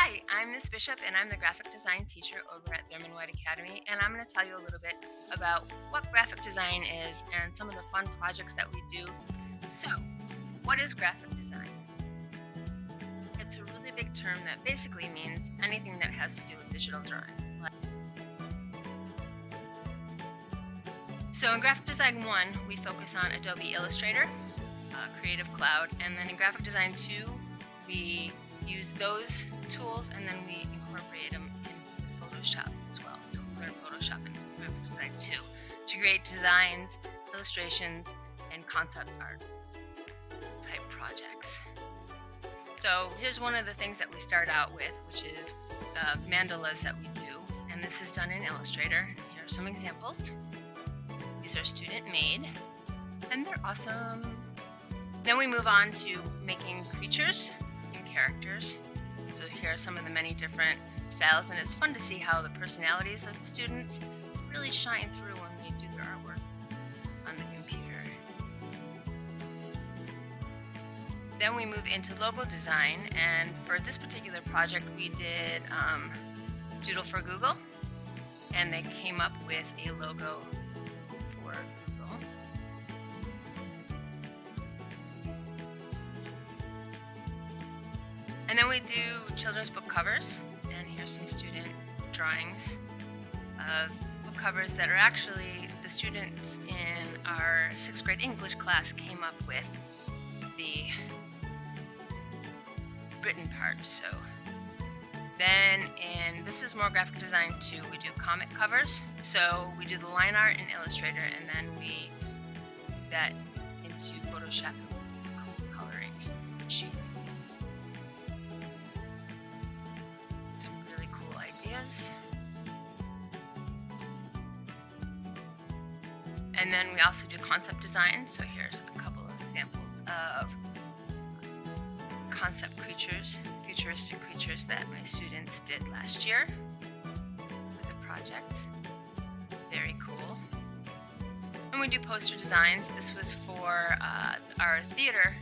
Hi, I'm Ms. Bishop and I'm the graphic design teacher over at Thurman White Academy, and I'm going to tell you a little bit about what graphic design is and some of the fun projects that we do. So, what is graphic design? It's a really big term that basically means anything that has to do with digital drawing. So in Graphic Design 1, we focus on Adobe Illustrator, Creative Cloud, and then in Graphic Design 2, we use those tools and then we incorporate them in Photoshop as well. So we learn Photoshop in Graphic Design 2 to create designs, illustrations, and concept art type projects. So here's one of the things that we start out with, which is mandalas that we do, and this is done in Illustrator. Here are some examples. These are student made, and they're awesome. Then we move on to making creatures and characters. So here are some of the many different styles, and it's fun to see how the personalities of the students really shine through when they do their artwork on the computer. Then we move into logo design, and for this particular project we did Doodle for Google, and they came up with a logo for Google. And then we do children's book covers, and here's some student drawings of book covers that are actually the students in our 6th grade English class came up with the written part. So then this is more graphic design 2, we do comic covers. So we do the line art in Illustrator, and then we do that into Photoshop and we do the coloring sheet. Some really cool ideas. And then we also do concept design. So here's a couple of examples of concept creatures, futuristic creatures that my students did last year with a project. Very cool. And we do poster designs. This was for our theater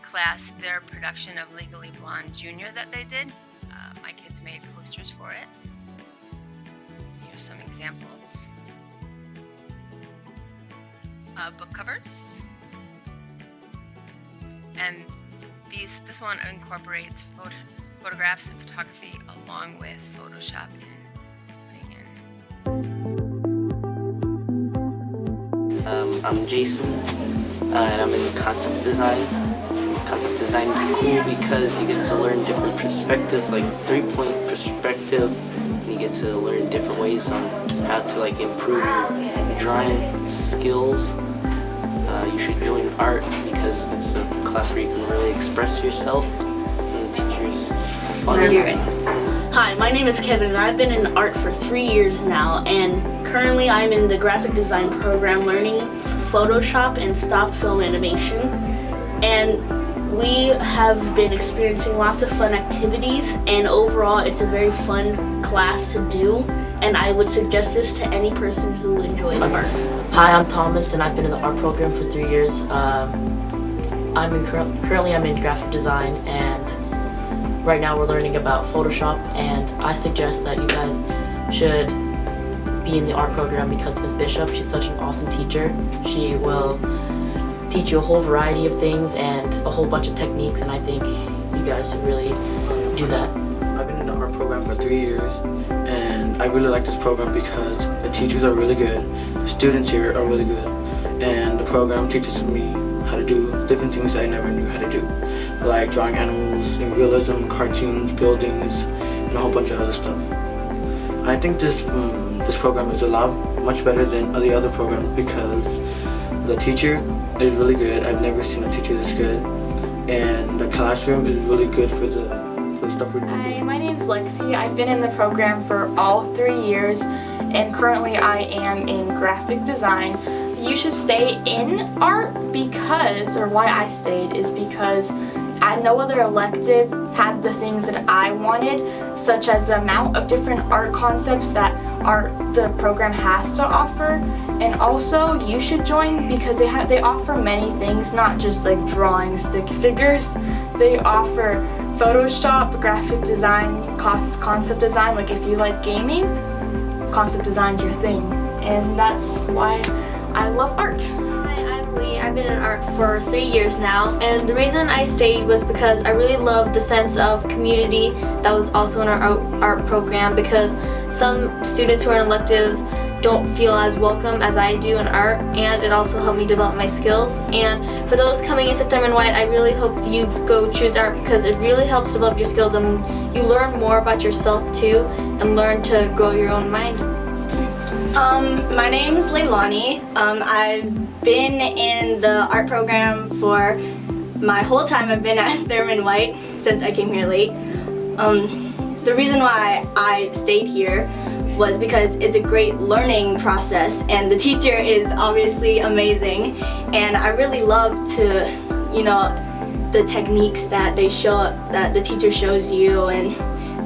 class, their production of Legally Blonde Jr. that they did. My kids made posters for it. Here's some examples. Book covers. And this one incorporates photographs and photography along with Photoshop and putting in. I'm Jason, and I'm in concept design. Concept design is cool because you get to learn different perspectives, like 3-point perspective. And you get to learn different ways on how to improve your drawing skills. You should join art because it's a class where you can really express yourself, and the teacher's fun. Hi, my name is Kevin, and I've been in art for 3 years now, and currently I'm in the graphic design program learning Photoshop and stop film animation, and we have been experiencing lots of fun activities, and overall it's a very fun class to do, and I would suggest this to any person who enjoys art. Hi, I'm Thomas, and I've been in the art program for 3 years. Currently I'm in graphic design, and right now we're learning about Photoshop, and I suggest that you guys should be in the art program because Ms. Bishop, she's such an awesome teacher. She will teach you a whole variety of things and a whole bunch of techniques, and I think you guys should really do that. I've been in the art program for 3 years, and I really like this program because the teachers are really good, the students here are really good, and the program teaches me how to do different things that I never knew how to do, like drawing animals in realism, cartoons, buildings, and a whole bunch of other stuff. I think this program is a lot much better than the other programs because the teacher is really good. I've never seen a teacher this good, and the classroom is really good for the stuff we're doing. Hi, my name's Lexi. I've been in the program for all 3 years, and currently I am in graphic design. You should stay in art because, or why I stayed is because no other elective had the things that I wanted, such as the amount of different art concepts that the program has to offer. And also you should join because they offer many things, not just like drawing stick figures. They offer Photoshop, graphic design, concept design, like if you like gaming, concept design's your thing. And that's why I love art. Hi, I'm Lee. I've been in art for 3 years now, and the reason I stayed was because I really loved the sense of community that was also in our art program, because some students who are in electives don't feel as welcome as I do in art, and it also helped me develop my skills. And for those coming into Thurman White, I really hope you go choose art because it really helps develop your skills and you learn more about yourself too and learn to grow your own mind. My name is Leilani. I've been in the art program for my whole time I've been at Thurman White since I came here late. The reason why I stayed here was because it's a great learning process and the teacher is obviously amazing, and I really love to, the techniques that that the teacher shows you, and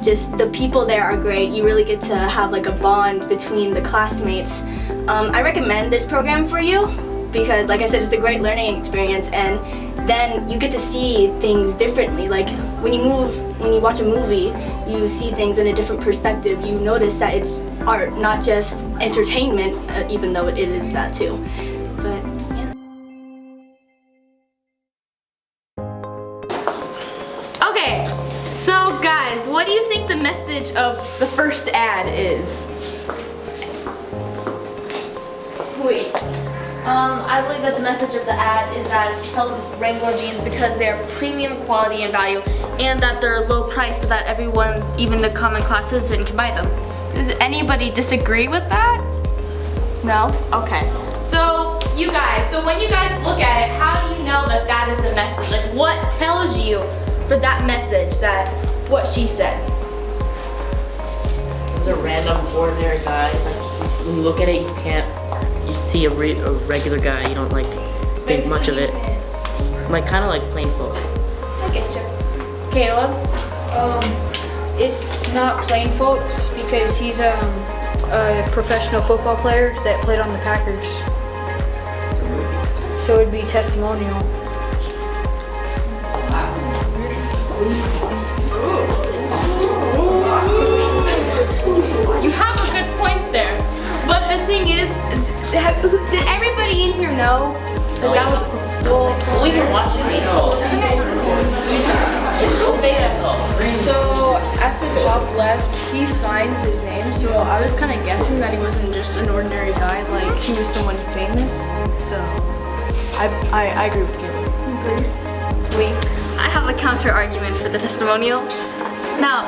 just the people there are great. You really get to have like a bond between the classmates. I recommend this program for you because, like I said, it's a great learning experience, and then you get to see things differently. Like when you watch a movie, you see things in a different perspective. You notice that it's art, not just entertainment, even though it is that too. But yeah. Okay, so guys, what do you think the message of the first ad is? Wait. I believe that the message of the ad is that to sell Wrangler jeans because they are premium quality and value, and that they're low price so that everyone, even the common class citizen, can buy them. Does anybody disagree with that? No? Okay. So you guys, when you guys look at it, how do you know that that is the message? Like what tells you for that message that what she said? This is a random, ordinary guy. Like, when you look at it, you see a regular guy. You don't like think much of it. Like kind of like plain folk. I get you. Caleb? It's not plain folks because he's a professional football player that played on the Packers. So it'd be testimonial. You have a good point there. But the thing is, did everybody in here know that that was We can watch this. It's so big. So at the top left, he signs his name. So I was kind of guessing that he wasn't just an ordinary guy, like he was someone famous. So I agree with you. I have a counter argument for the testimonial. Now,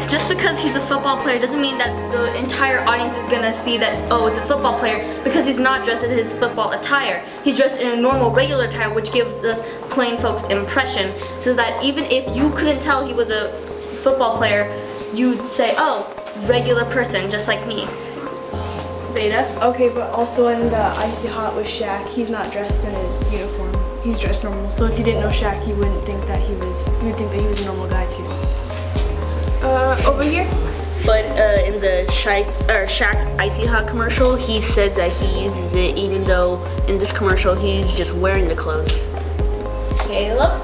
just because he's a football player doesn't mean that the entire audience is gonna see that, oh, it's a football player, because he's not dressed in his football attire. He's dressed in a normal, regular attire, which gives us plain folks impression, so that even if you couldn't tell he was a football player, you'd say, oh, regular person, just like me. Beta? Okay, but also in the Icy Hot with Shaq, he's not dressed in his uniform. He's dressed normal. So if you didn't know Shaq, you wouldn't think that he was. You'd think that he was a normal guy too. Over here? But in the Shaq Icy Hot commercial, he said that he uses it even though in this commercial he's just wearing the clothes. Caleb?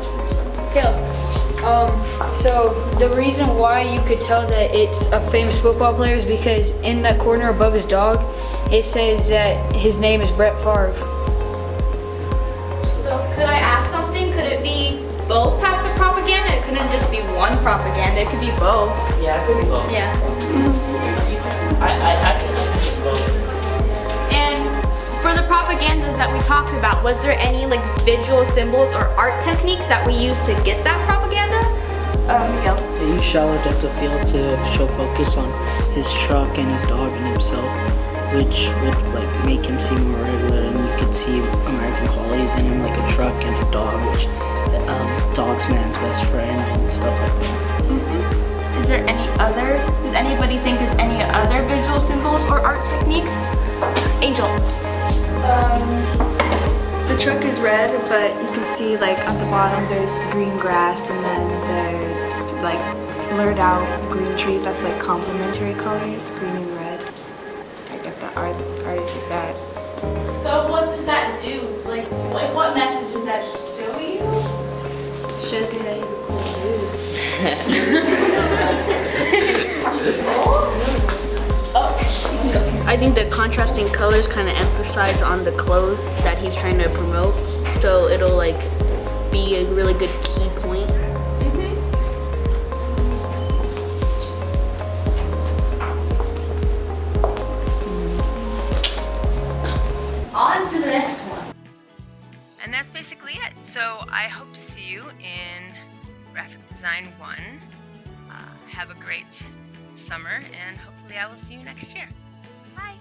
So the reason why you could tell that it's a famous football player is because in that corner above his dog, it says that his name is Brett Favre. So could I ask something? Could it be both types of propaganda? It couldn't just be one propaganda. It could be both. Yeah, it could be both. Yeah. I can see both. And for the propagandas that we talked about, was there any like visual symbols or art techniques that we used to get that propaganda? Miguel. They use shallow depth of field to show focus on his truck and his dog and himself, which would like make him seem more regular, and you could see American qualities in him, like a truck and a dog, which dog's man's best friend and stuff like that. Is there any other? Does anybody think there's any other visual symbols or art techniques? Angel. The truck is red, but you can see like at the bottom there's green grass, and then there's like blurred out green trees. That's like complementary colors, green and red. I get the artists use that. So what does that do? Like what message does that show you? Shows me that he's a cool dude. I think the contrasting colors kind of emphasize on the clothes that he's trying to promote, so it'll like be a really good key point. On to the next one. And that's basically it. So I hope to see you in Graphic Design 1. Have a great summer, and hopefully I will see you next year. Bye!